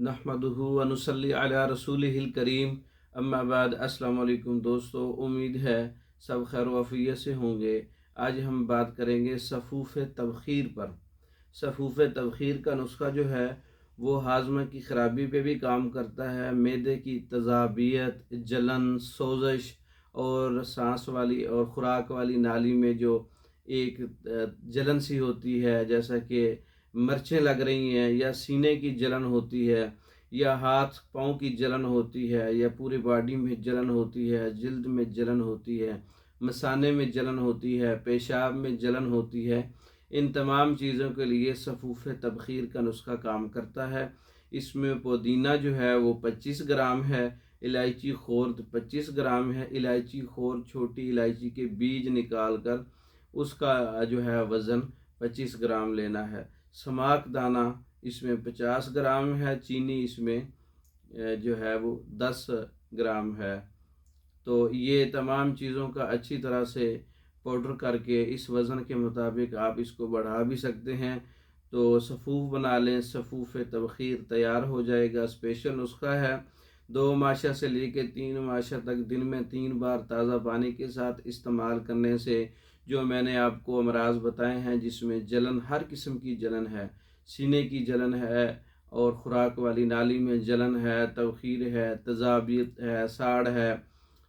नहमदुहु व नुसल्ली अला रसूलिहिल करीम। अम्मा बाद। अस्सलाम वालेकुम दोस्तों, उम्मीद है सब खैर वफ़ियत से होंगे। आज हम बात करेंगे सफ़ूफ़ तबख़ीर पर। सफ़ूफ़ तबख़ीर का नुस्खा जो है वो हाज़मा की ख़राबी पे भी काम करता है। मैदे की तज़ाबियत, जलन, सोज़श और सांस वाली और ख़ुराक वाली नाली में जो एक जलन सी होती है, जैसा कि मिर्चें लग रही हैं या सीने की जलन होती है या हाथ पाँव की जलन होती है या पूरी बॉडी में जलन होती है, जिल्द में जलन होती है, मसाने में जलन होती है, पेशाब में जलन होती है। इन तमाम चीज़ों के लिए सफ़ूफ़ तबख़ीर का नुस्खा काम करता है। इसमें पुदीना जो है वो 25 ग्राम है, इलायची खोर्द 25 ग्राम है। इलायची खोर्द, छोटी इलायची के बीज निकाल कर उसका जो है वज़न 25 ग्राम लेना है। समाक दाना इसमें 50 ग्राम है। चीनी इसमें जो है वो 10 ग्राम है। तो ये तमाम चीज़ों का अच्छी तरह से पाउडर करके इस वज़न के मुताबिक आप इसको बढ़ा भी सकते हैं। तो सफ़ूफ़ बना लें, सफ़ूफ़ तबख़ीर तैयार हो जाएगा। स्पेशल नुस्खा है। 2 माशा से लेकर 3 माशा तक दिन में 3 बार ताज़ा पानी के साथ इस्तेमाल करने से जो मैंने आपको अमराज बताए हैं, जिसमें जलन, हर किस्म की जलन है, सीने की जलन है और ख़ुराक वाली नाली में जलन है, तबख़ीर है, तज़ाबियत है, साड़ है,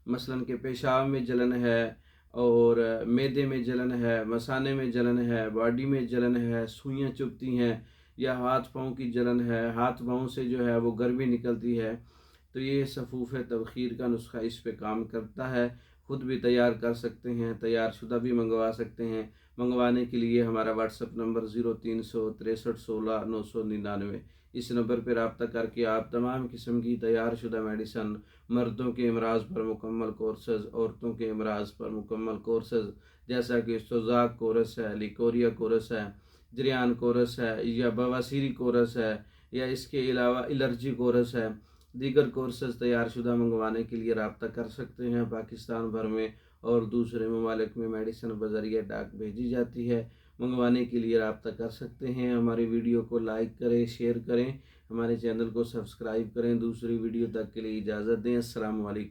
मसलन के पेशाब में जलन है और मैदे में जलन है, मसाने में जलन है, बॉडी में जलन है, सुइयाँ चुभती हैं या हाथ पाँव की जलन है, हाथ पाँव से जो है वो गर्मी निकलती है, तो ये सफ़ूफ़ तबख़ीर का नुस्खा इस पे काम करता है। ख़ुद भी तैयार कर सकते हैं, तैयार शुदा भी मंगवा सकते हैं। मंगवाने के लिए हमारा व्हाट्सअप नंबर 036316 999। इस नंबर पर रब्ता करके आप तमाम किस्म की तैयार शुदा मेडिसन, मर्दों के अमराज पर मुकम्मल कोर्सेज़, औरतों के अमराज पर मुकम्मल कोर्सेज़, जैसा कि सोज़ाक कोर्स है, लिकोरिया कोर्स है, जरियान कोर्स है या बवासीरी कोर्स है या इसके अलावा एलर्जी कोर्स है, दीगर कोर्सेज़ तैयार शुदा मंगवाने के लिए रब्ता कर सकते हैं। पाकिस्तान भर में और दूसरे ममालिक में मेडिसिन बज़रिया डाक भेजी जाती है। मंगवाने के लिए रब्ता कर सकते हैं। हमारी वीडियो को लाइक करें, शेयर करें, हमारे चैनल को सब्सक्राइब करें। दूसरी वीडियो तक के लिए इजाज़त दें। अस्सलामु अलैकुम।